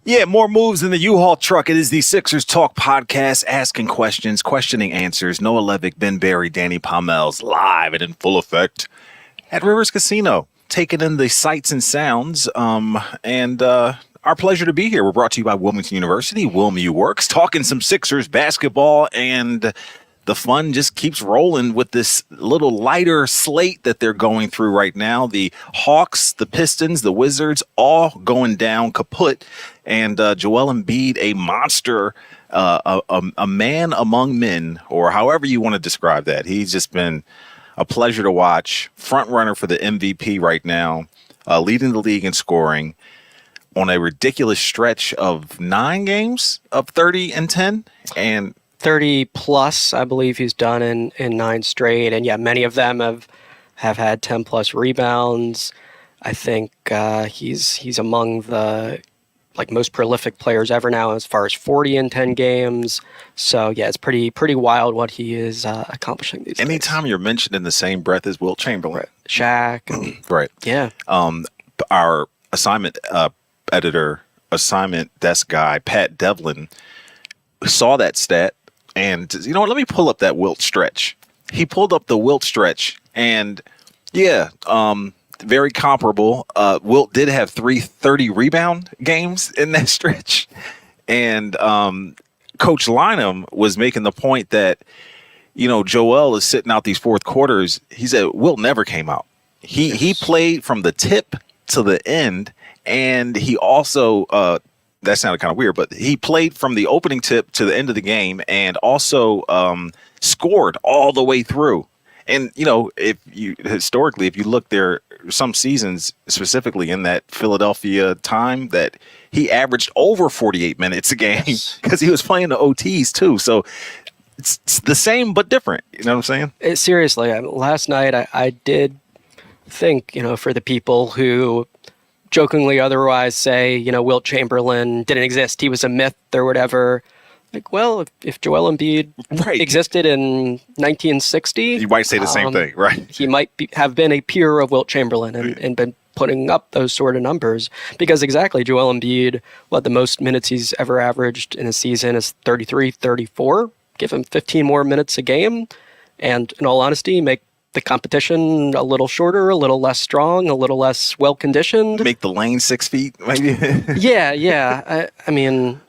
Yeah, more moves than the U-Haul truck. It is the Sixers Talk podcast, asking questions, questioning answers. Noah Levick, Ben Barry, Danny Pommells, live and in full effect at Rivers Casino, taking in the sights and sounds. And our pleasure to be here. We're brought to you by Wilmington University. WilMU Works, talking some Sixers basketball, and the fun just keeps rolling with this little lighter slate that they're going through right now. The Hawks, the Pistons, the Wizards, all going down kaput. And Joel Embiid, a monster, a man among men, or however you want to describe that. He's just been a pleasure to watch. Front runner for the MVP right now, leading the league in scoring on a ridiculous stretch of 9 games of 30 and 10. And 30 plus, I believe he's done in 9 straight. And yeah, many of them have had 10 plus rebounds. I think he's among the most prolific players ever now as far as 40 in 10 games. So yeah, it's pretty wild what he is accomplishing these days. Anytime you're mentioned in the same breath as Wilt Chamberlain. Right. Shaq. Right. Yeah. Our assignment desk guy, Pat Devlin, saw that stat. And you know what? Let me pull up that Wilt stretch. He pulled up the Wilt stretch, and yeah, very comparable. Wilt did have 3 30 rebound games in that stretch, and Coach Lynham was making the point that Joel is sitting out these fourth quarters. He said Wilt never came out. He played from the tip to the end, and he also. That sounded kind of weird, but he played from the opening tip to the end of the game and also scored all the way through. And, if you look, there some seasons specifically in that Philadelphia time that he averaged over 48 minutes a game because he was playing the OTs too. So it's the same but different. You know what I'm saying? Seriously, last night I did think, for the people who jokingly otherwise say, Wilt Chamberlain didn't exist, he was a myth or whatever. Like, well, if Joel Embiid existed in 1960, you might say the same thing, right? He might have been a peer of Wilt Chamberlain and been putting up those sort of numbers. Because exactly, Joel Embiid, the most minutes he's ever averaged in a season is 33, 34. Give him 15 more minutes a game, and in all honesty, make the competition a little shorter, a little less strong, a little less well-conditioned. Make the lane 6 feet, maybe? Yeah. I mean,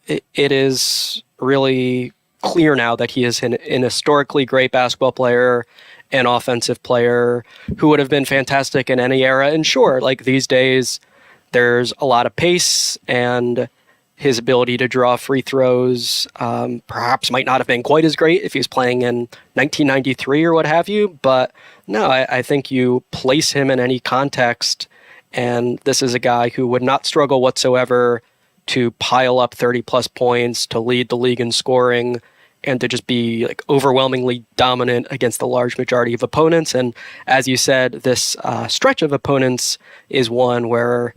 it is really clear now that he is an historically great basketball player, an offensive player who would have been fantastic in any era. And sure, these days, there's a lot of pace, and his ability to draw free throws perhaps might not have been quite as great if he was playing in 1993 or what have you. But no, I think you place him in any context, and this is a guy who would not struggle whatsoever to pile up 30-plus points, to lead the league in scoring, and to just be overwhelmingly dominant against the large majority of opponents. And as you said, this stretch of opponents is one where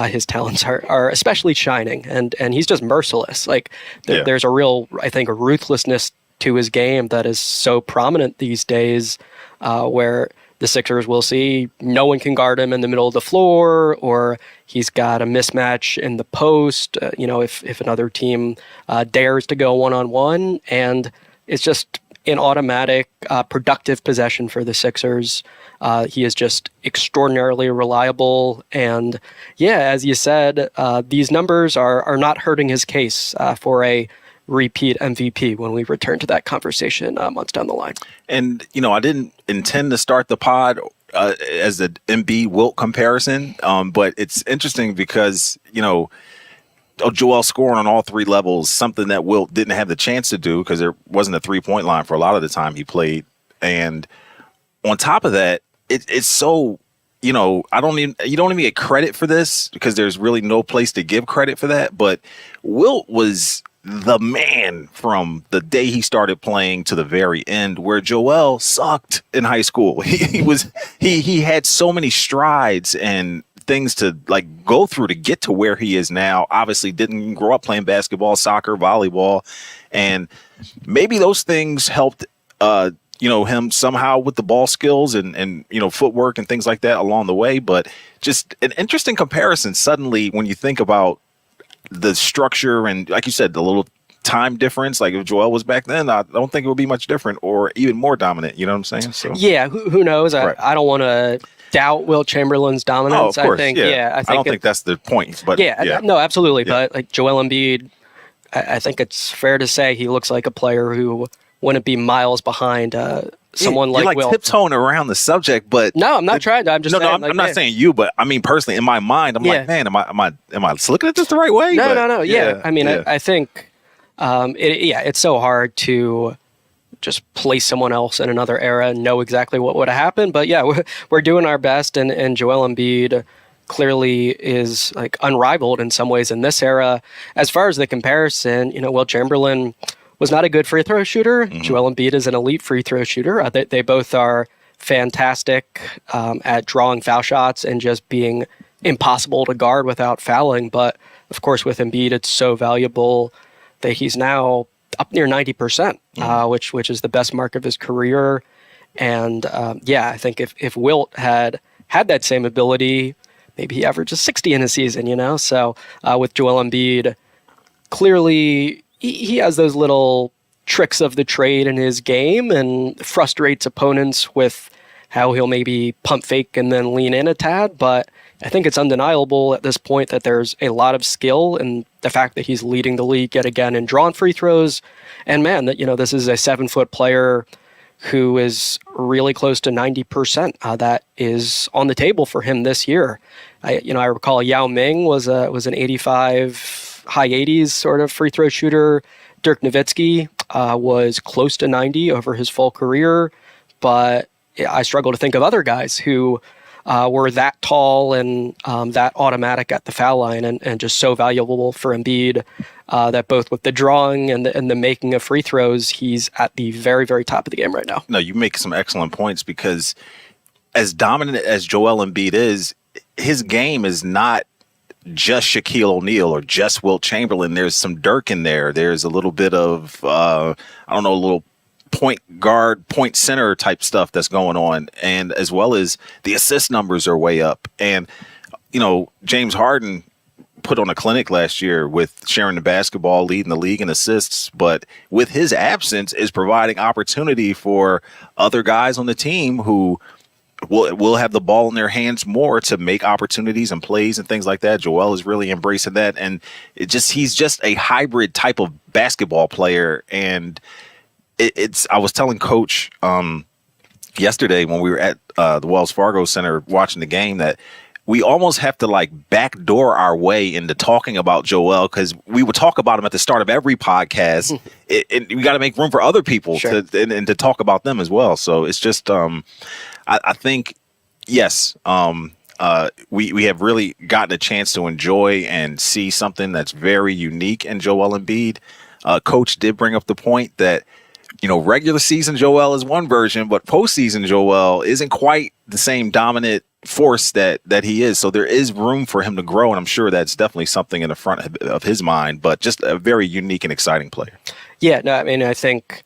his talents are especially shining, and he's just merciless. There's a real, I think, a ruthlessness to his game that is so prominent these days, where the Sixers will see no one can guard him in the middle of the floor, or he's got a mismatch in the post, if another team dares to go one-on-one, and it's just an automatic productive possession for the Sixers. He is just extraordinarily reliable. And yeah, as you said, these numbers are not hurting his case for a repeat MVP when we return to that conversation months down the line. And, I didn't intend to start the pod as the Embiid-Wilt comparison, but it's interesting because, Joel scoring on all 3 levels, something that Wilt didn't have the chance to do because there wasn't a 3-point line for a lot of the time he played. And on top of that, it's so, you don't even get credit for this because there's really no place to give credit for that. But Wilt was the man from the day he started playing to the very end, where Joel sucked in high school. He had so many strides and things to go through to get to where he is now. Obviously didn't grow up playing basketball, soccer, volleyball, and maybe those things helped him somehow with the ball skills and footwork and things like that along the way. But just an interesting comparison suddenly when you think about the structure and, like you said, the little time difference, like if Joel was back then, I don't think it would be much different or even more dominant. You know what I'm saying? So yeah, who knows? Right. I don't want to doubt Wilt Chamberlain's dominance. of course, I think, yeah. I don't think that's the point, but no, absolutely. Yeah. But like Joel Embiid, I think it's fair to say he looks like a player who wouldn't be miles behind someone You're like Wilt. tiptoeing around the subject, but No, I'm not trying to. I'm just saying, I'm not saying you, but I mean personally, in my mind, I'm like, man, am I looking at this the right way? No. Yeah, I mean, I think it's so hard to just place someone else in another era and know exactly what would have happened. But yeah, we're doing our best, and Joel Embiid clearly is like unrivaled in some ways in this era. As far as the comparison, Wilt Chamberlain was not a good free throw shooter. Mm-hmm. Joel Embiid is an elite free throw shooter. They both are fantastic at drawing foul shots and just being impossible to guard without fouling. But of course, with Embiid, it's so valuable that he's now up near 90%, which is the best mark of his career. And I think if Wilt had that same ability, maybe he averages 60 in a season, So with Joel Embiid, clearly he has those little tricks of the trade in his game and frustrates opponents with how he'll maybe pump fake and then lean in a tad. But I think it's undeniable at this point that there's a lot of skill in the fact that he's leading the league yet again in drawn free throws. And man, that this is a 7-foot player who is really close to 90%. That is on the table for him this year. I recall Yao Ming was an 85, high 80s sort of free throw shooter. Dirk Nowitzki was close to 90 over his full career, but I struggle to think of other guys who were that tall and that automatic at the foul line and just so valuable for Embiid that both with the drawing and the making of free throws, he's at the very, very top of the game right now. No, you make some excellent points because as dominant as Joel Embiid is, his game is not just Shaquille O'Neal or just Wilt Chamberlain. There's some Dirk in there. There's a little bit of, a little point guard, point center type stuff that's going on. And as well as the assist numbers are way up. And, James Harden put on a clinic last year with sharing the basketball, leading the league in assists, but with his absence is providing opportunity for other guys on the team who will have the ball in their hands more to make opportunities and plays and things like that. Joel is really embracing that. And he's just a hybrid type of basketball player. And I was telling Coach yesterday when we were at the Wells Fargo Center watching the game that we almost have to backdoor our way into talking about Joel because we would talk about him at the start of every podcast. We got to make room for other people to talk about them as well. So it's just I think, yes, we have really gotten a chance to enjoy and see something that's very unique in Joel Embiid. Coach did bring up the point that, regular season Joel is one version, but postseason Joel isn't quite the same dominant force that he is. So there is room for him to grow, and I'm sure that's definitely something in the front of his mind, but just a very unique and exciting player. Yeah, no, I mean, I think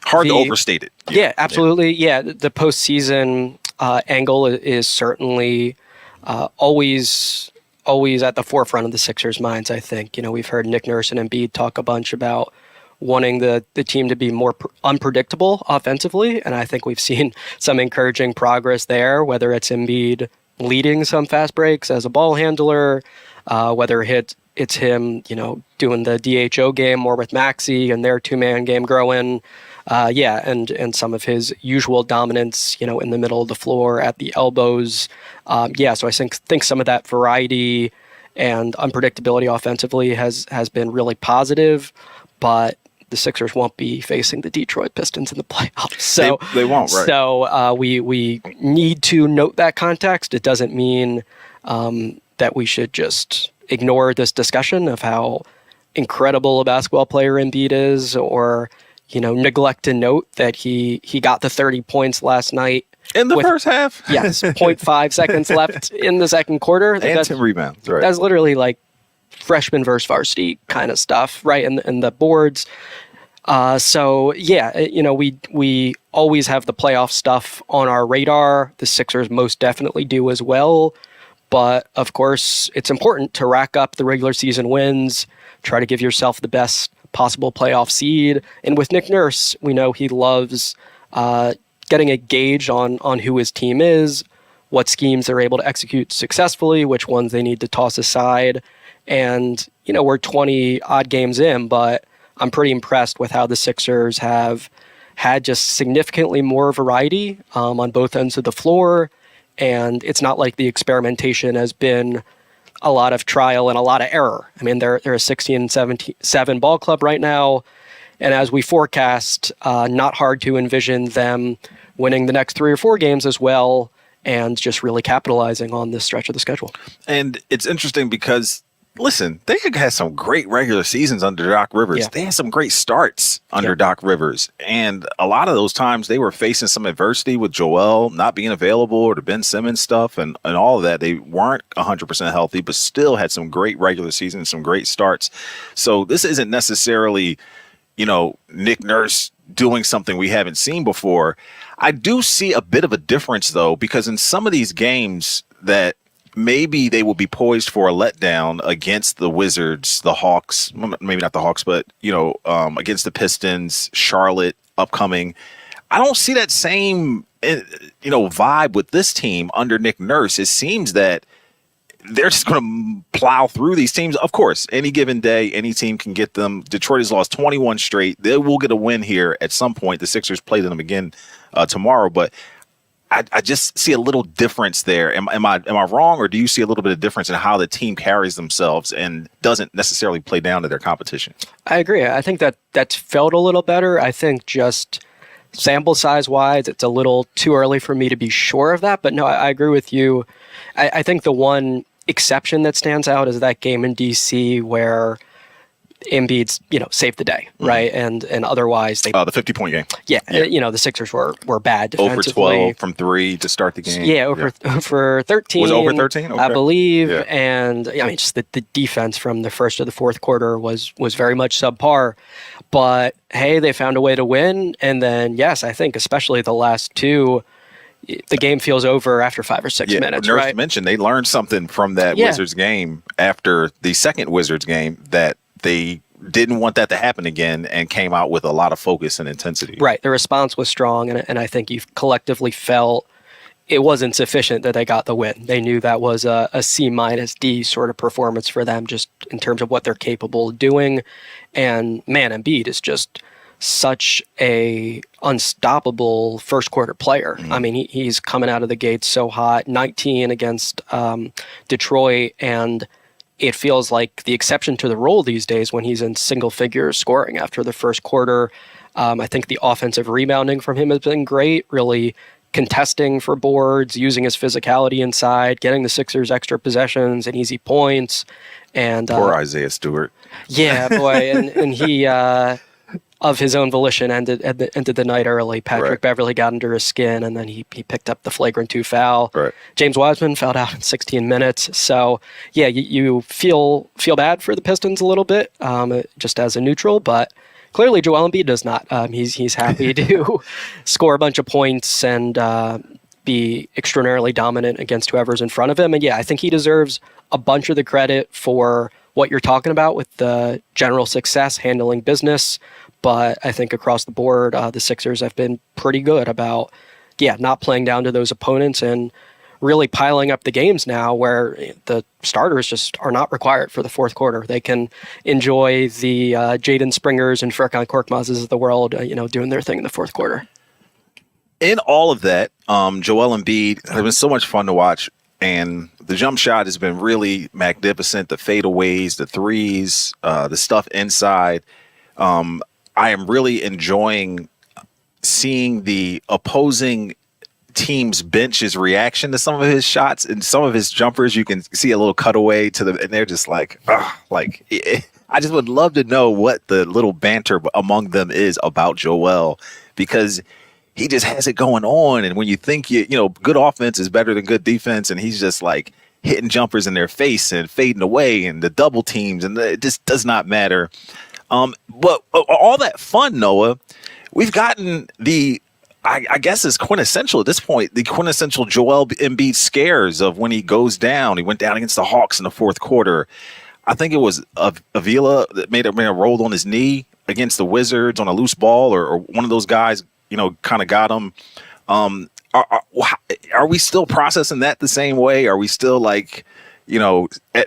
hard to overstate it. Yeah, absolutely. Yeah, the postseason angle is certainly always at the forefront of the Sixers' minds, I think. We've heard Nick Nurse and Embiid talk a bunch about wanting the team to be more unpredictable offensively, and I think we've seen some encouraging progress there, whether it's Embiid leading some fast breaks as a ball handler, whether it's him, doing the DHO game more with Maxey and their two-man game growing, and some of his usual dominance, in the middle of the floor at the elbows. So I think some of that variety and unpredictability offensively has been really positive, but the Sixers won't be facing the Detroit Pistons in the playoffs. So they won't, right? So we need to note that context. It doesn't mean that we should just ignore this discussion of how incredible a basketball player Embiid is, or neglect to note that he got the 30 points last night in the first half. Yes, 0.5 seconds left in the second quarter. And 10 rebounds. Right. That's literally like freshman versus varsity kind of stuff, right? In the boards. We always have the playoff stuff on our radar. The Sixers most definitely do as well. But of course, it's important to rack up the regular season wins, try to give yourself the best possible playoff seed. And with Nick Nurse, we know he loves getting a gauge on who his team is, what schemes they're able to execute successfully, which ones they need to toss aside. And, we're 20 odd games in, but I'm pretty impressed with how the Sixers have had just significantly more variety on both ends of the floor. And it's not like the experimentation has been a lot of trial and a lot of error. I mean, they're a 16-7 ball club right now. And as we forecast, not hard to envision them winning the next 3 or 4 games as well, and just really capitalizing on this stretch of the schedule. And it's interesting because, listen, they had some great regular seasons under Doc Rivers. Yeah. They had some great starts under Doc Rivers. And a lot of those times they were facing some adversity with Joel not being available, or the Ben Simmons stuff and all of that. They weren't 100% healthy, but still had some great regular seasons, some great starts. So this isn't necessarily, Nick Nurse doing something we haven't seen before. I do see a bit of a difference, though, because in some of these games that maybe they will be poised for a letdown against the Wizards, the Hawks, maybe not the Hawks, but, against the Pistons, Charlotte upcoming. I don't see that same, vibe with this team under Nick Nurse. It seems that they're just going to plow through these teams. Of course, any given day, any team can get them. Detroit has lost 21 straight. They will get a win here at some point. The Sixers play them again tomorrow, but I just see a little difference there. Am I wrong, or do you see a little bit of difference in how the team carries themselves and doesn't necessarily play down to their competition? I agree. I think that's felt a little better. I think just sample size wise, it's a little too early for me to be sure of that. But no, I agree with you. I think the one exception that stands out is that game in DC where Embiid's, saved the day, right? And otherwise they the 50-point game. Yeah, the Sixers were bad Over defensively. 12 from 3 to start the game. Yeah, over 13. Was it over 13? Okay. I believe. Yeah. And just the defense from the first to the fourth quarter was very much subpar. But hey, they found a way to win. And then, yes, I think especially the last two, the game feels over after 5 or 6 minutes, Nurse right? mentioned they learned something from that Wizards game after the second Wizards game, that they didn't want that to happen again and came out with a lot of focus and intensity. Right. The response was strong, and I think you collectively felt it wasn't sufficient that they got the win. They knew that was a C-D sort of performance for them, just in terms of what they're capable of doing. And man, Embiid is just such a unstoppable first quarter player. Mm-hmm. I mean, he's coming out of the gates so hot, 19 against Detroit, and it feels like the exception to the rule these days when he's in single figure scoring after the first quarter. I think the offensive rebounding from him has been great, really contesting for boards, using his physicality inside, getting the Sixers extra possessions and easy points. And poor Isaiah Stewart. Yeah, boy. and he, of his own volition, ended the night early. Patrick Beverley got under his skin, and then he picked up the flagrant 2 foul. Right. James Wiseman fouled out in 16 minutes. So, yeah, you feel bad for the Pistons a little bit, just as a neutral, but clearly Joel Embiid does not. He's happy to score a bunch of points and be extraordinarily dominant against whoever's in front of him. And yeah, I think he deserves a bunch of the credit for what you're talking about with the general success, handling business. But I think across the board, the Sixers have been pretty good about, not playing down to those opponents and really piling up the games now where the starters just are not required for the fourth quarter. They can enjoy the Jaden Springers and Furkan Korkmazes of the world, doing their thing in the fourth quarter. In all of that, Joel Embiid has been so much fun to watch. And the jump shot has been really magnificent. The fadeaways, the threes, the stuff inside. I am really enjoying seeing the opposing team's bench's reaction to some of his shots and some of his jumpers. You can see a little cutaway and they're just like, I just would love to know what the little banter among them is about Joel, because he just has it going on. And when you think, good offense is better than good defense, and he's just like hitting jumpers in their face and fading away and the double teams, and it just does not matter. But all that fun, Noah, we've gotten the I guess is quintessential at this point. The quintessential Joel Embiid scares of when he goes down. He went down against the Hawks in the fourth quarter. I think it was Avila that made a roll on his knee against the Wizards on a loose ball, or one of those guys, kind of got him. Are we still processing that the same way? Are we still like,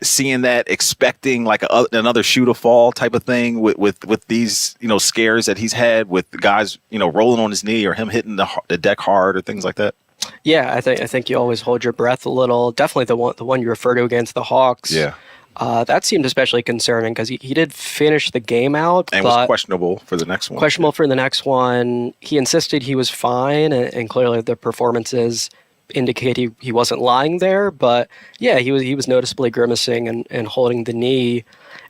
seeing that, expecting like another shoe to fall type of thing with these, scares that he's had with the guys, rolling on his knee or him hitting the deck hard or things like that? Yeah, I think you always hold your breath a little. Definitely the one you refer to against the Hawks. Yeah. That seemed especially concerning because he did finish the game out. And was questionable for the next one. Questionable for the next one. He insisted he was fine, and clearly the performances indicate he wasn't lying there. But yeah, he was noticeably grimacing and holding the knee.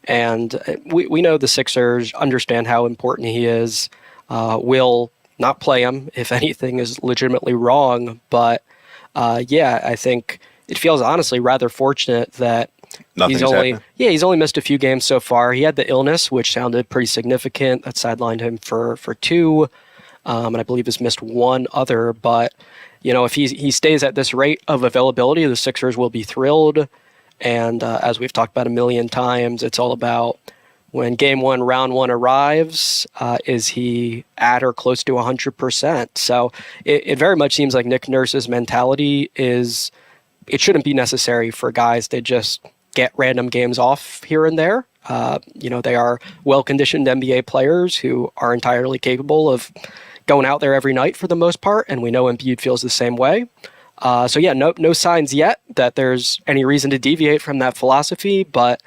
And we know the Sixers understand how important he is. Will not play him if anything is legitimately wrong. But yeah, I think it feels honestly rather fortunate that he's only missed a few games so far. He had the illness, which sounded pretty significant. That sidelined him for 2, and I believe has missed 1 other. But if he stays at this rate of availability, the Sixers will be thrilled. And as we've talked about a million times, it's all about when Game 1, Round 1 arrives. Is he at or close to 100%? So it very much seems like Nick Nurse's mentality is it shouldn't be necessary for guys to just get random games off here and there. They are well-conditioned NBA players who are entirely capable of going out there every night for the most part, and we know Embiid feels the same way. So yeah, no signs yet that there's any reason to deviate from that philosophy, but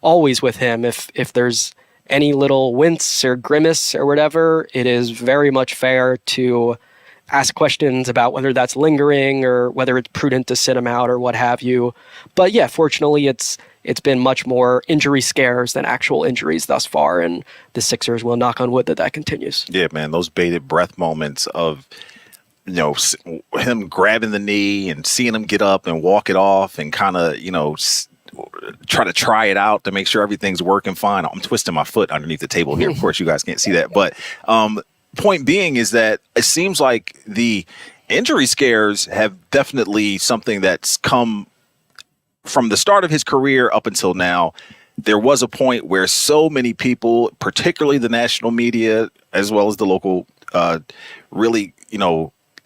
always with him, if there's any little wince or grimace or whatever, it is very much fair to ask questions about whether that's lingering or whether it's prudent to sit him out or what have you. But yeah, fortunately, it's been much more injury scares than actual injuries thus far, and the Sixers will knock on wood that continues. Yeah, man, those bated breath moments of him grabbing the knee and seeing him get up and walk it off and kind of try it out to make sure everything's working fine. I'm twisting my foot underneath the table here. Of course, you guys can't see that, but point being is that it seems like the injury scares have definitely something that's come from the start of his career up until now. There was a point where so many people, particularly the national media as well as the local, really,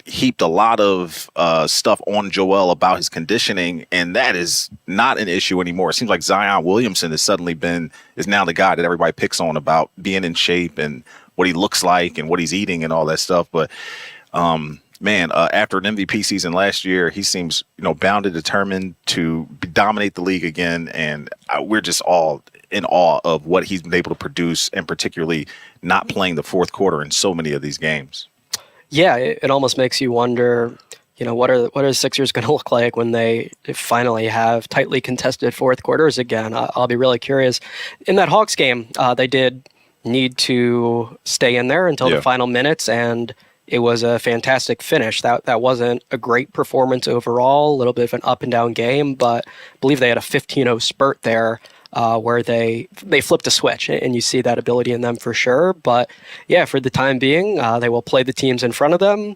heaped a lot of stuff on Joel about his conditioning, and that is not an issue anymore. It seems like Zion Williamson is now the guy that everybody picks on about being in shape and what he looks like and what he's eating and all that stuff. But after an MVP season last year, he seems, bound and determined to dominate the league again. And we're just all in awe of what he's been able to produce, and particularly not playing the fourth quarter in so many of these games. Yeah, it almost makes you wonder, what are the Sixers going to look like when they finally have tightly contested fourth quarters again? I'll be really curious. In that Hawks game, they did need to stay in there until the final minutes, and it was a fantastic finish. That wasn't a great performance overall, a little bit of an up and down game, but I believe they had a 15-0 spurt there where they flipped a switch, and you see that ability in them for sure. But yeah, for the time being, they will play the teams in front of them,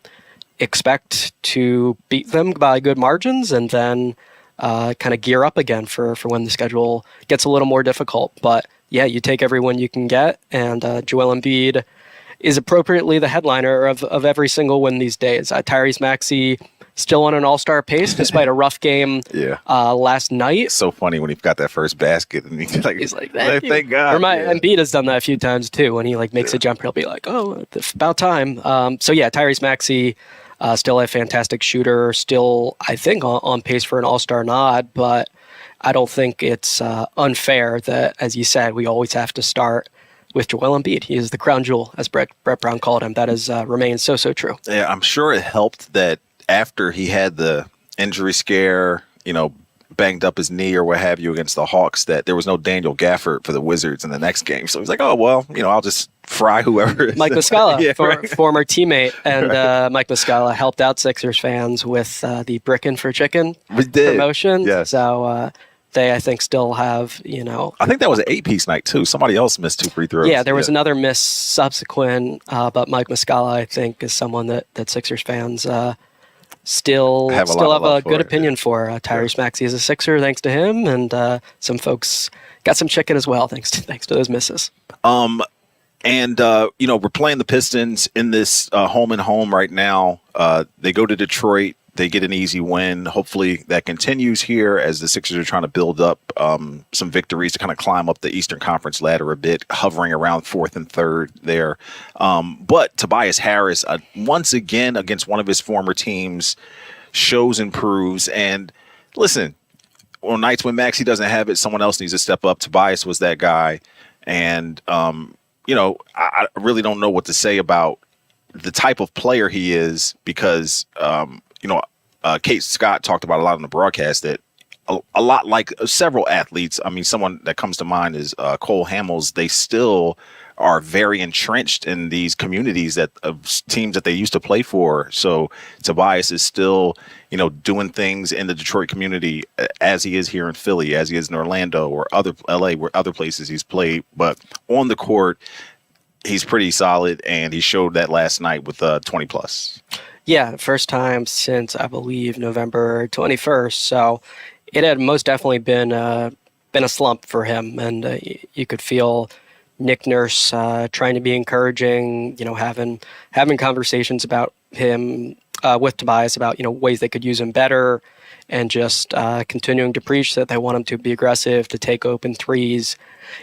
expect to beat them by good margins, and then kind of gear up again for when the schedule gets a little more difficult. But yeah, you take everyone you can get, and Joel Embiid is appropriately the headliner of every single win these days. Tyrese Maxey still on an all-star pace despite a rough game last night. It's so funny when he got that first basket and he's like, thank God. Embiid has done that a few times too. When he makes a jumper, he'll be like, oh, it's about time. So yeah, Tyrese Maxey, still a fantastic shooter, still, I think, on pace for an all-star nod, but I don't think it's unfair that, as you said, we always have to start with Joel Embiid. He is the crown jewel, as Brett Brown called him. That has remained so true. Yeah, I'm sure it helped that after he had the injury scare, banged up his knee or what have you against the Hawks, that there was no Daniel Gafford for the Wizards in the next game. So he's like, oh, well, I'll just fry whoever. Mike Muscala, former teammate. And Mike Muscala helped out Sixers fans with the Brickin' for Chicken promotion. Yes. So They, I think, still have, I think that was an 8-piece night too. Somebody else missed 2 free throws. yeah, there was another miss subsequent, but Mike Muscala, I think, is someone that Sixers fans still Have a lot still of have a love good for, opinion for. Tyrese Maxey is a Sixer thanks to him, and some folks got some chicken as well thanks to those misses. And we're playing the Pistons in this home and home right now. They go to Detroit. They get an easy win. Hopefully that continues here as the Sixers are trying to build up some victories to kind of climb up the Eastern Conference ladder a bit, hovering around 4th and 3rd there. But Tobias Harris, once again against one of his former teams, shows and proves. And listen, on nights when Maxey doesn't have it, someone else needs to step up. Tobias was that guy. And, I really don't know what to say about the type of player he is because, Kate Scott talked about a lot on the broadcast that a lot like several athletes. I mean, someone that comes to mind is Cole Hamels. They still are very entrenched in these communities of teams that they used to play for. So Tobias is still, doing things in the Detroit community as he is here in Philly, as he is in Orlando or LA, where other places he's played. But on the court, he's pretty solid, and he showed that last night with 20 plus. Yeah, first time since I believe November 21st. So it had most definitely been a slump for him, and you could feel Nick Nurse trying to be encouraging, having conversations about him with Tobias about ways they could use him better, and just continuing to preach that they want him to be aggressive, to take open threes.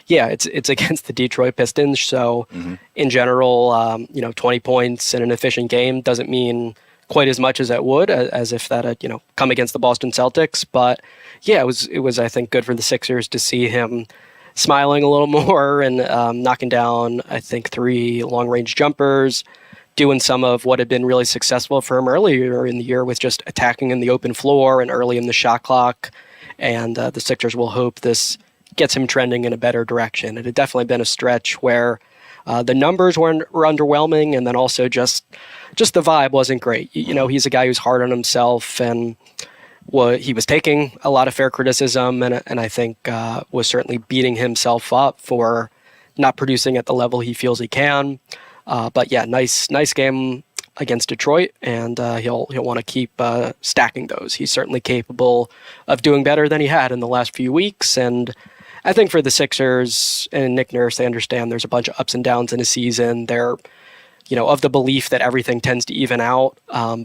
Yeah, it's against the Detroit Pistons, so in general, 20 points in an efficient game doesn't mean quite as much as it would as if that had come against the Boston Celtics. But yeah, it was I think good for the Sixers to see him smiling a little more and knocking down I think 3 long range jumpers, doing some of what had been really successful for him earlier in the year with just attacking in the open floor and early in the shot clock. And the Sixers will hope this gets him trending in a better direction. It had definitely been a stretch where the numbers were underwhelming, and then also just the vibe wasn't great. He's a guy who's hard on himself, and he was taking a lot of fair criticism, and I think was certainly beating himself up for not producing at the level he feels he can. But yeah, nice game against Detroit, and he'll want to keep stacking those. He's certainly capable of doing better than he had in the last few weeks, and I think for the Sixers and Nick Nurse, they understand there's a bunch of ups and downs in a season. They're, of the belief that everything tends to even out.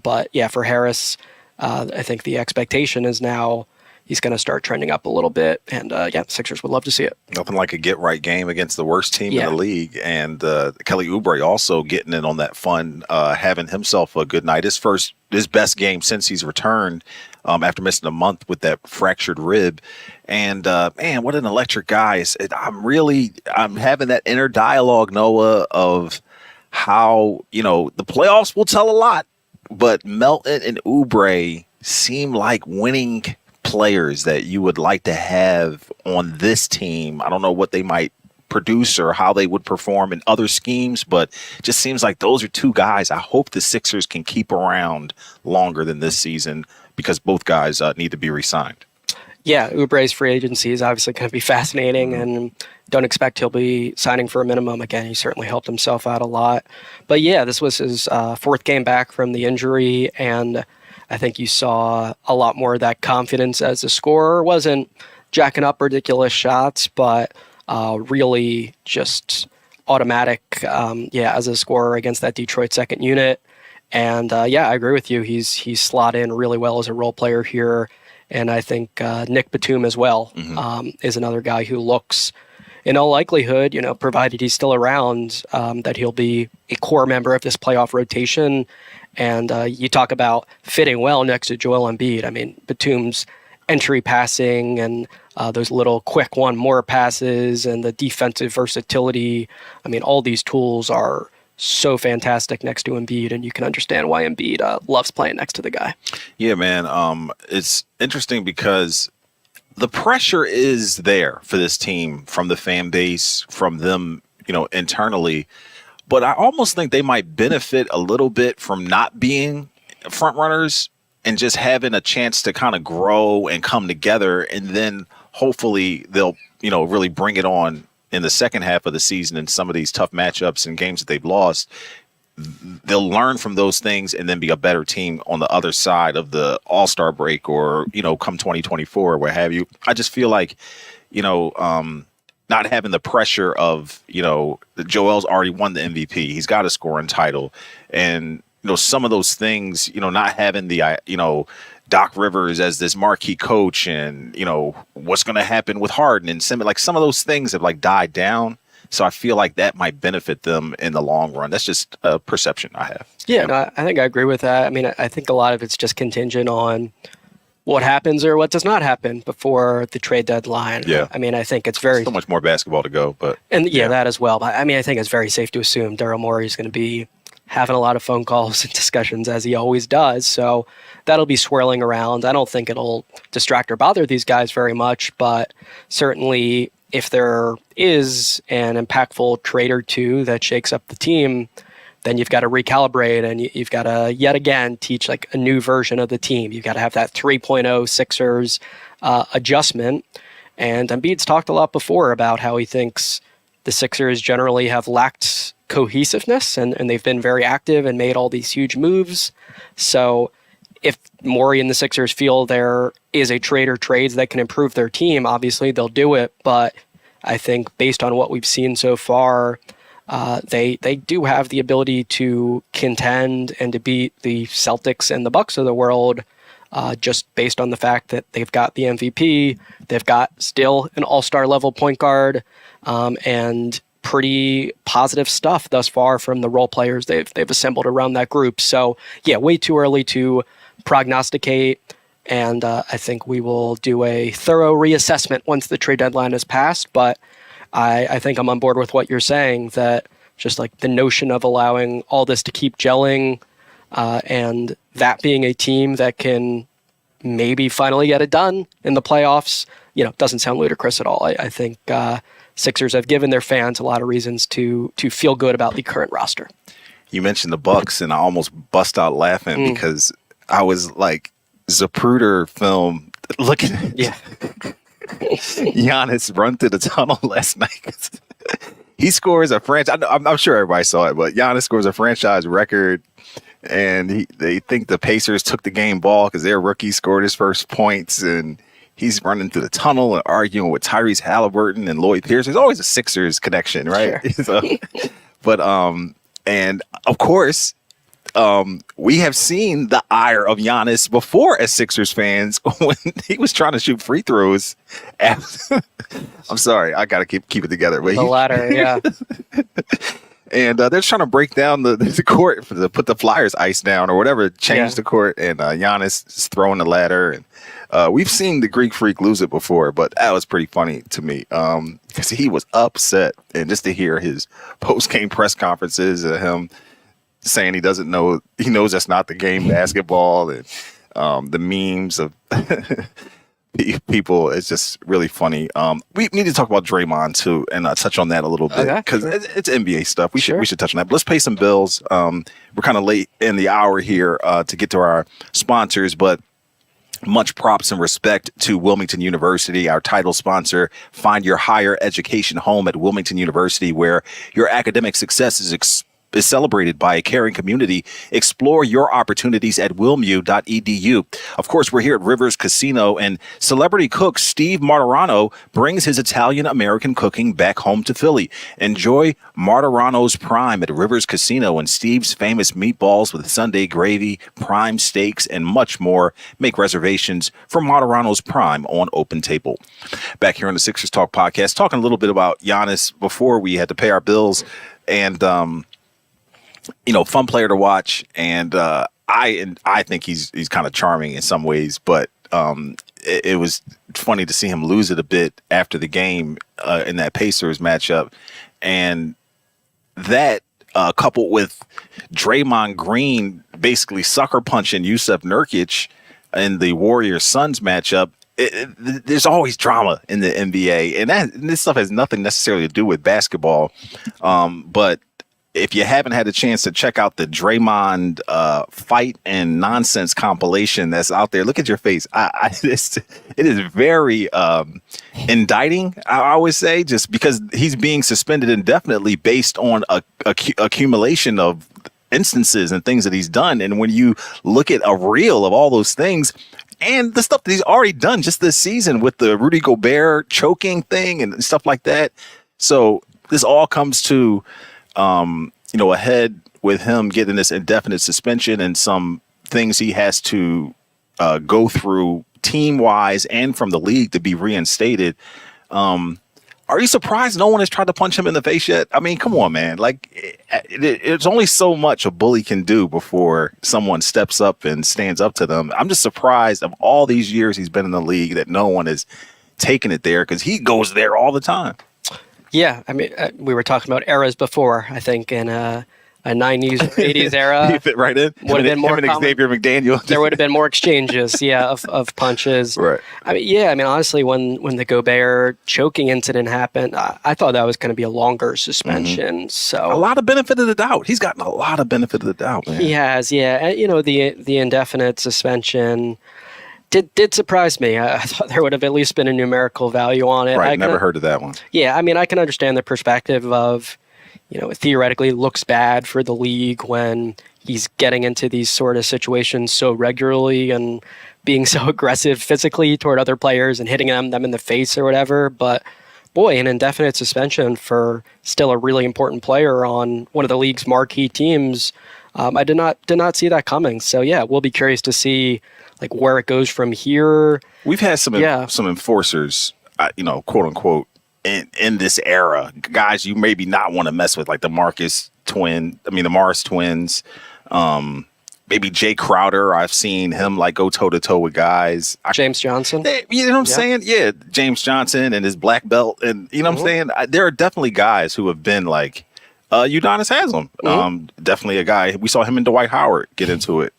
But yeah, for Harris, I think the expectation is now he's going to start trending up a little bit. And Sixers would love to see it. Nothing like a get-right game against the worst team in the league. And Kelly Oubre also getting in on that fun, having himself a good night. His best game since he's returned after missing a month with that fractured rib. And, man, what an electric guy. I'm having that inner dialogue, Noah, of how, the playoffs will tell a lot. But Melton and Oubre seem like winning players that you would like to have on this team. I don't know what they might produce or how they would perform in other schemes, but it just seems like those are 2 guys I hope the Sixers can keep around longer than this season because both guys need to be re-signed. Yeah, Oubre's free agency is obviously going to be fascinating, and don't expect he'll be signing for a minimum again. He certainly helped himself out a lot. But yeah, this was his 4th game back from the injury, and I think you saw a lot more of that confidence as a scorer. Wasn't jacking up ridiculous shots, but really just automatic, as a scorer against that Detroit second unit. And I agree with you. He's slot in really well as a role player here. And I think Nick Batum as well is another guy who looks, in all likelihood, provided he's still around, that he'll be a core member of this playoff rotation. And you talk about fitting well next to Joel Embiid. I mean, Batum's entry passing and those little quick one more passes and the defensive versatility. I mean, all these tools are so fantastic next to Embiid, and you can understand why Embiid loves playing next to the guy. Yeah, man. It's interesting because the pressure is there for this team from the fan base, from them, internally. But I almost think they might benefit a little bit from not being front runners and just having a chance to kind of grow and come together, and then hopefully they'll, really bring it on in the second half of the season in some of these tough matchups and games that they've lost. They'll learn from those things and then be a better team on the other side of the All-Star break, or, come 2024 or what have you. I just feel like, not having the pressure of, Joel's already won the MVP. He's got a scoring title. And, some of those things, not having the, Doc Rivers as this marquee coach, and, what's going to happen with Harden and Simmons, like some of those things have like died down. So I feel like that might benefit them in the long run. That's just a perception I have. Yeah, no, I think I agree with that. I mean, I think a lot of it's just contingent on what happens or what does not happen before the trade deadline. Yeah. I mean, I think it's very... So much more basketball to go, but... And yeah, that as well. But I mean, I think it's very safe to assume Daryl Morey is going to be having a lot of phone calls and discussions, as he always does. So that'll be swirling around. I don't think it'll distract or bother these guys very much, but certainly if there is an impactful trade or two that shakes up the team, then you've got to recalibrate, and you've got to yet again teach like a new version of the team. You've got to have that 3.0 Sixers adjustment. And Embiid's talked a lot before about how he thinks the Sixers generally have lacked cohesiveness, and they've been very active and made all these huge moves. So if Morey and the Sixers feel there is a trade or trades that can improve their team, obviously they'll do it. But I think based on what we've seen so far, they do have the ability to contend and to beat the Celtics and the Bucks of the world, just based on the fact that they've got the MVP, they've got still an all-star level point guard, and pretty positive stuff thus far from the role players they've assembled around that group. So yeah, way too early to prognosticate. And I think we will do a thorough reassessment once the trade deadline is passed. But I think I'm on board with what you're saying, that just like the notion of allowing all this to keep gelling, and that being a team that can maybe finally get it done in the playoffs, doesn't sound ludicrous at all. I think Sixers have given their fans a lot of reasons to feel good about the current roster. You mentioned the Bucks, and I almost bust out laughing because I was like, Zapruder film looking at Giannis run through the tunnel last night. He scores a franchise. I'm sure everybody saw it, but Giannis scores a franchise record, and they think the Pacers took the game ball because their rookie scored his first points, and he's running through the tunnel and arguing with Tyrese Halliburton and Lloyd Pierce. There's always a Sixers connection, right? Sure. But and of course, we have seen the ire of Giannis before as Sixers fans when he was trying to shoot free throws. I'm sorry, I got to keep it together. But the latter, yeah. And they're trying to break down the court to put the Flyers ice down or whatever, change the court. And Giannis is throwing the ladder. And we've seen the Greek Freak lose it before, but that was pretty funny to me because he was upset. And just to hear his post-game press conferences of him saying he knows that's not the game basketball, and the memes of people, it's just really funny. We need to talk about Draymond too, and touch on that a little bit because it's NBA stuff. We should touch on that. But let's pay some bills. We're kind of late in the hour here to get to our sponsors, but much props and respect to Wilmington University, our title sponsor. Find your higher education home at Wilmington University, where your academic success is celebrated by a caring community. Explore your opportunities at wilmu.edu. Of course, we're here at Rivers Casino, and celebrity cook Steve Martirano brings his Italian-American cooking back home to Philly. Enjoy Martirano's Prime at Rivers Casino and Steve's famous meatballs with Sunday gravy, prime steaks, and much more. Make reservations for Martirano's Prime on Open Table. Back here on the Sixers Talk podcast, talking a little bit about Giannis before we had to pay our bills, and fun player to watch, and I think he's kind of charming in some ways, but it was funny to see him lose it a bit after the game in that Pacers matchup, and that coupled with Draymond Green basically sucker punching Yusuf Nurkic in the Warriors Suns matchup. There's always drama in the NBA, and this stuff has nothing necessarily to do with basketball, but if you haven't had a chance to check out the Draymond fight and nonsense compilation that's out there, look at your face. It is very indicting, I always say, just because he's being suspended indefinitely based on a accumulation of instances and things that he's done. And when you look at a reel of all those things and the stuff that he's already done just this season with the Rudy Gobert choking thing and stuff like that. So this all comes to, a head with him getting this indefinite suspension and some things he has to go through team wise and from the league to be reinstated. Are you surprised no one has tried to punch him in the face yet? I mean, come on, man. Like, it's only so much a bully can do before someone steps up and stands up to them. I'm just surprised of all these years he's been in the league that no one has taken it there, because he goes there all the time. Yeah, I mean, we were talking about eras before. I think in a 90s, 80s era, he fit right in. Would have been more him and Xavier McDaniel. There would have been more exchanges, of punches. Right. I mean, honestly, when the Gobert choking incident happened, I thought that was going to be a longer suspension. Mm-hmm. So a lot of benefit of the doubt. He's gotten a lot of benefit of the doubt, man. He has, yeah. And, the indefinite suspension did surprise me. I thought there would have at least been a numerical value on it. Right, never heard of that one. Yeah, I mean, I can understand the perspective of, it theoretically looks bad for the league when he's getting into these sort of situations so regularly and being so aggressive physically toward other players and hitting them in the face or whatever. But boy, an indefinite suspension for still a really important player on one of the league's marquee teams, I did not see that coming. So yeah, we'll be curious to see like where it goes from here. We've had some enforcers, quote unquote, in this era, guys you maybe not want to mess with, like the Morris twins, maybe Jay Crowder. I've seen him like go toe to toe with guys. James Johnson. You know what I'm saying? Yeah, James Johnson and his black belt, and you know what I'm saying. There are definitely guys who have been like. Udonis Haslam, definitely a guy. We saw him and Dwight Howard get into it.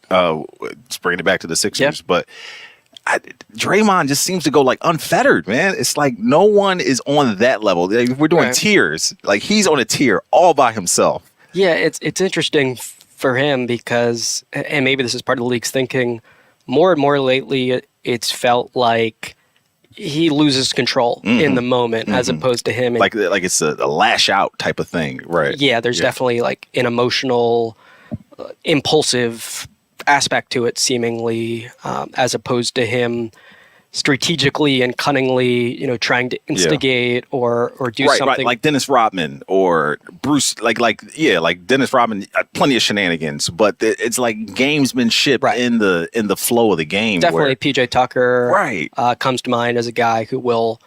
Just bringing it back to the Sixers, but Draymond just seems to go like unfettered, man. It's like no one is on that level. We're doing tiers. Like he's on a tier all by himself. Yeah, it's interesting for him because, and maybe this is part of the league's thinking, more and more lately, it's felt like he loses control in the moment as opposed to him. Like it's a lash out type of thing, right? Yeah, there's definitely like an emotional, impulsive aspect to it seemingly, as opposed to him strategically and cunningly, trying to instigate or do something. Right, like Dennis Rodman or Bruce, like Dennis Rodman, plenty of shenanigans, but it's like gamesmanship in the flow of the game. Definitely PJ Tucker comes to mind as a guy who will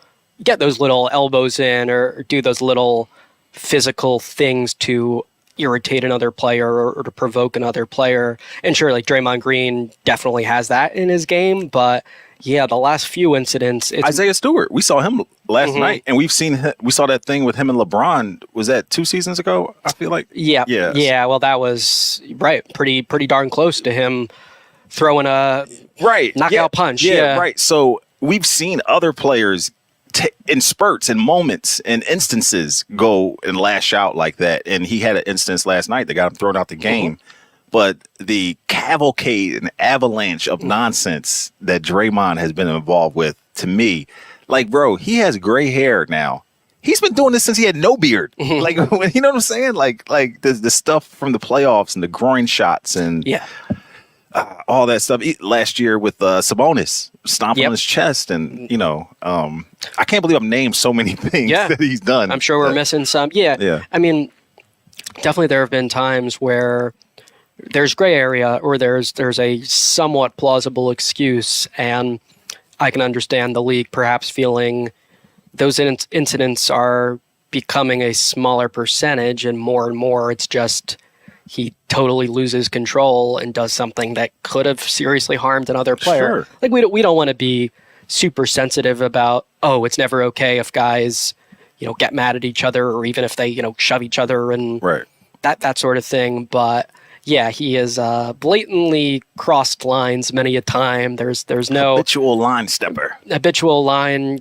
get those little elbows in or do those little physical things to irritate another player or to provoke another player. And sure, like Draymond Green definitely has that in his game, but yeah, the last few incidents. Isaiah Stewart, we saw him last night, and we saw that thing with him and LeBron. Was that 2 seasons ago? I feel like. Yeah. Well, that was pretty darn close to him throwing a knockout punch. Yeah, right. So we've seen other players in spurts and moments and instances go and lash out like that, and he had an instance last night that got him thrown out the game. But the cavalcade and avalanche of nonsense that Draymond has been involved with, to me, like, bro, he has gray hair now. He's been doing this since he had no beard. Like, you know what I'm saying? Like the stuff from the playoffs and the groin shots and all that stuff. Last year with Sabonis stomping on his chest, and I can't believe I've named so many things that he's done. I'm sure we're missing some. Yeah. I mean, definitely there have been times where there's gray area or there's a somewhat plausible excuse, and I can understand the league perhaps feeling those incidents are becoming a smaller percentage, and more it's just he totally loses control and does something that could have seriously harmed another player. Sure. Like we don't want to be super sensitive about, it's never okay if guys, get mad at each other or even if they, shove each other and that sort of thing. But Yeah, he has blatantly crossed lines many a time. There's no Habitual line stepper. habitual line,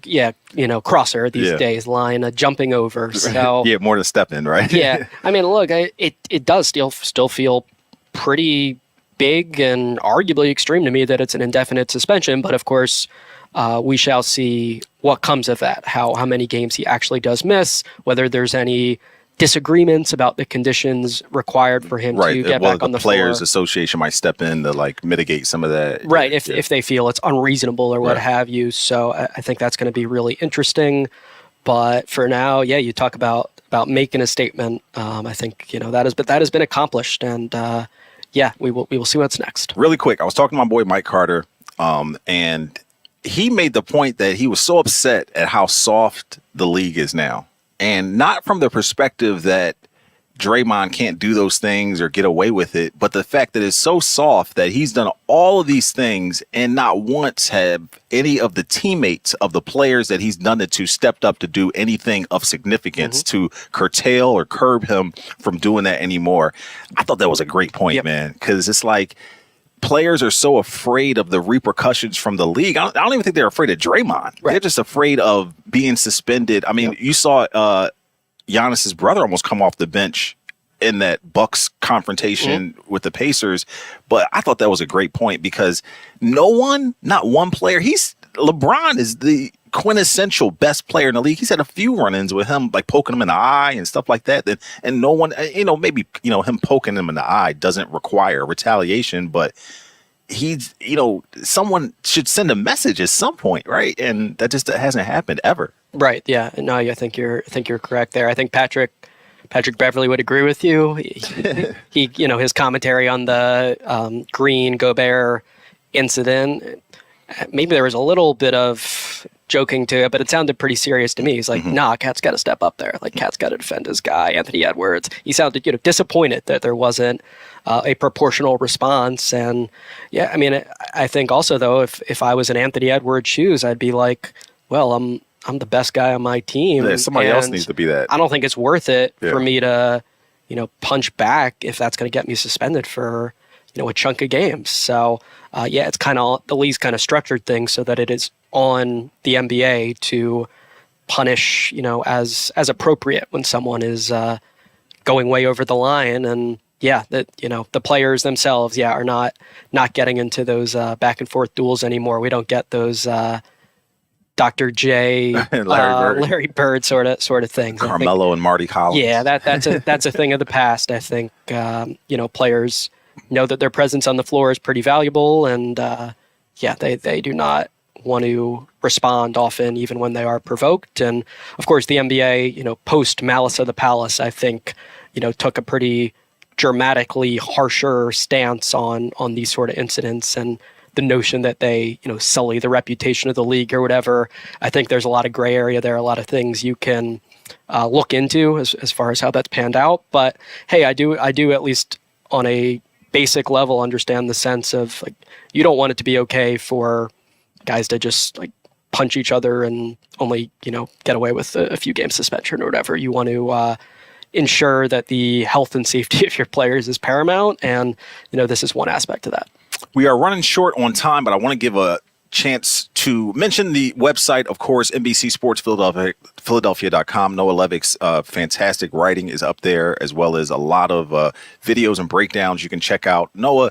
crosser these Yeah. days, line jumping over. So Yeah, more than stepping, right? yeah, I mean, look, it does still feel pretty big and arguably extreme to me that it's an indefinite suspension. But of course, we shall see what comes of that. How many games he actually does miss, whether there's any disagreements about the conditions required for him to get back on the Players floor. Association might step in to like mitigate some of that. Right, Yeah. if they feel it's unreasonable or what Right. have you. So I think that's going to be really interesting. But for now, yeah, you talk about making a statement. I think that has been accomplished, and yeah, we will see what's next. Really quick, I was talking to my boy Mike Carter, and he made the point that he was so upset at how soft the league is now, and not from the perspective that Draymond can't do those things or get away with it, but the fact that it's so soft that he's done all of these things and not once have any of the teammates of the players that he's done it to stepped up to do anything of significance to curtail or curb him from doing that anymore. I thought that was a great point, man, because it's like players are so afraid of the repercussions from the league. I don't even think they're afraid of Draymond. Right. They're just afraid of being suspended. I mean, you saw Giannis's brother almost come off the bench in that Bucks confrontation with the Pacers. But I thought that was a great point because not one player, LeBron is the quintessential best player in the league. He's had a few run-ins with him, like poking him in the eye and stuff like that. And no one, maybe, him poking him in the eye doesn't require retaliation, but someone should send a message at some point, right? And that just hasn't happened ever. Right. Yeah. No, I think you're correct there. I think Patrick Beverley would agree with you. He his commentary on the Green Gobert incident, maybe there was a little bit of joking to it, but it sounded pretty serious to me. He's like, nah, Cat's got to step up there. Like, Cat's got to defend his guy, Anthony Edwards. He sounded, disappointed that there wasn't a proportional response. And yeah, I mean, I think also though, if I was in Anthony Edwards' shoes, I'd be like, well, I'm the best guy on my team. Yeah, somebody else needs to be that. I don't think it's worth it for me to, punch back if that's going to get me suspended for, a chunk of games. So, it's kind of, the league's kind of structured things so that it is on the NBA to punish, as appropriate when someone is going way over the line. And yeah, that, the players themselves, are not getting into those back and forth duels anymore. We don't get those Dr. J, Larry Bird sort of things. Carmelo and Marty Collins. Yeah, that's a thing of the past. I think players know that their presence on the floor is pretty valuable, and they do not want to respond often, even when they are provoked. And of course, the NBA, post Malice of the Palace, I think, took a pretty dramatically harsher stance on these sort of incidents and the notion that they, sully the reputation of the league or whatever. I think there's a lot of gray area there, a lot of things you can look into as far as how that's panned out. But hey, I do at least on a basic level understand the sense of like, you don't want it to be okay for guys to just like punch each other and only, get away with a few game suspension or whatever. You want to ensure that the health and safety of your players is paramount. And, this is one aspect of that. We are running short on time, but I want to give a chance to mention the website, of course, NBC Sports Philadelphia.com. Noah Levick's fantastic writing is up there, as well as a lot of videos and breakdowns you can check out. Noah,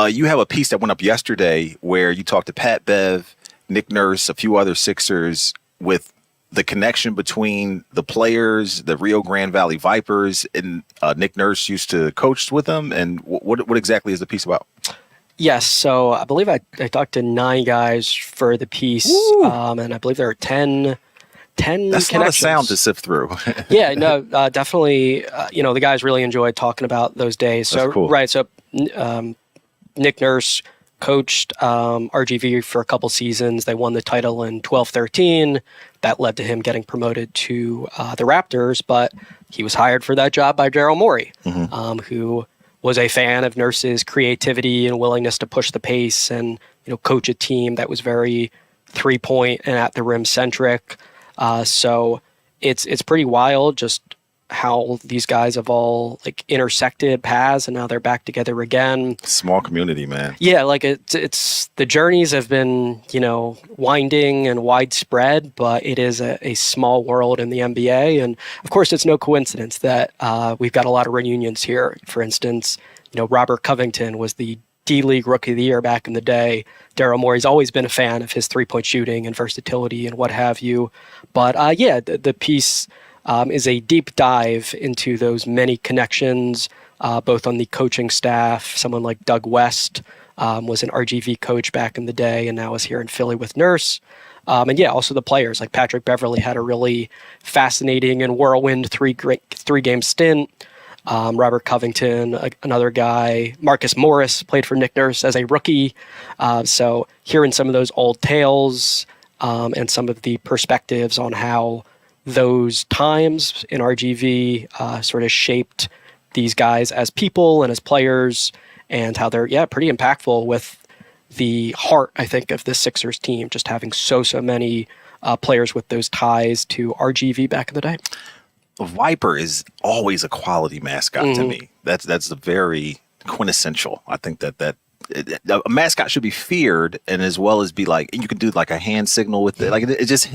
you have a piece that went up yesterday where you talked to Pat Bev, Nick Nurse, a few other Sixers, with the connection between the players, the Rio Grande Valley Vipers, and Nick Nurse used to coach with them. And what exactly is the piece about? Yes, so I believe I talked to 9 guys for the piece, and I believe there are 10 That's connections. not a sound to sift through. Yeah, no, definitely, the guys really enjoyed talking about those days. So, That's cool. Right, so Nick Nurse coached RGV for a couple seasons. They won the title in 12-13. That led to him getting promoted to the Raptors, but he was hired for that job by Daryl Morey, who was a fan of Nurse's creativity and willingness to push the pace and, coach a team that was very 3-point and at the rim centric. So it's pretty wild just how these guys have all like intersected paths and now they're back together again. Small community, man. Yeah, like it's the journeys have been, winding and widespread, but it is a small world in the NBA. And of course, it's no coincidence that we've got a lot of reunions here. For instance, Robert Covington was the D-League Rookie of the Year back in the day. Daryl Morey's always been a fan of his three-point shooting and versatility and what have you. But the piece is a deep dive into those many connections, both on the coaching staff. Someone like Doug West was an RGV coach back in the day and now is here in Philly with Nurse. Also the players like Patrick Beverley had a really fascinating and whirlwind three-game stint. Robert Covington, another guy. Marcus Morris played for Nick Nurse as a rookie. So hearing some of those old tales and some of the perspectives on how those times in RGV sort of shaped these guys as people and as players, and how they're pretty impactful with the heart, I think, of the Sixers team, just having so many players with those ties to RGV back in the day. Viper is always a quality mascot to me. That's a very quintessential. I think that a mascot should be feared, and as well as be like, you can do like a hand signal with it. Like it just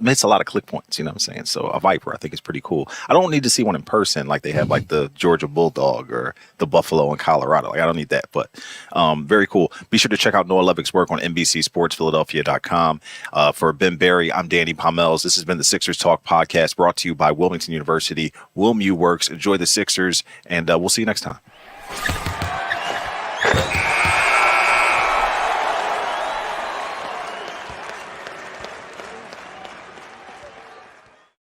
makes a lot of click points. You know what I'm saying? So a Viper, I think, is pretty cool. I don't need to see one in person like they have like the Georgia Bulldog or the Buffalo in Colorado. Like I don't need that, but very cool. Be sure to check out Noah Levick's work on NBCSportsPhiladelphia.com. For Ben Berry, I'm Danny Pommells. This has been the Sixers Talk podcast brought to you by Wilmington University. WilMU Works. Enjoy the Sixers, and we'll see you next time.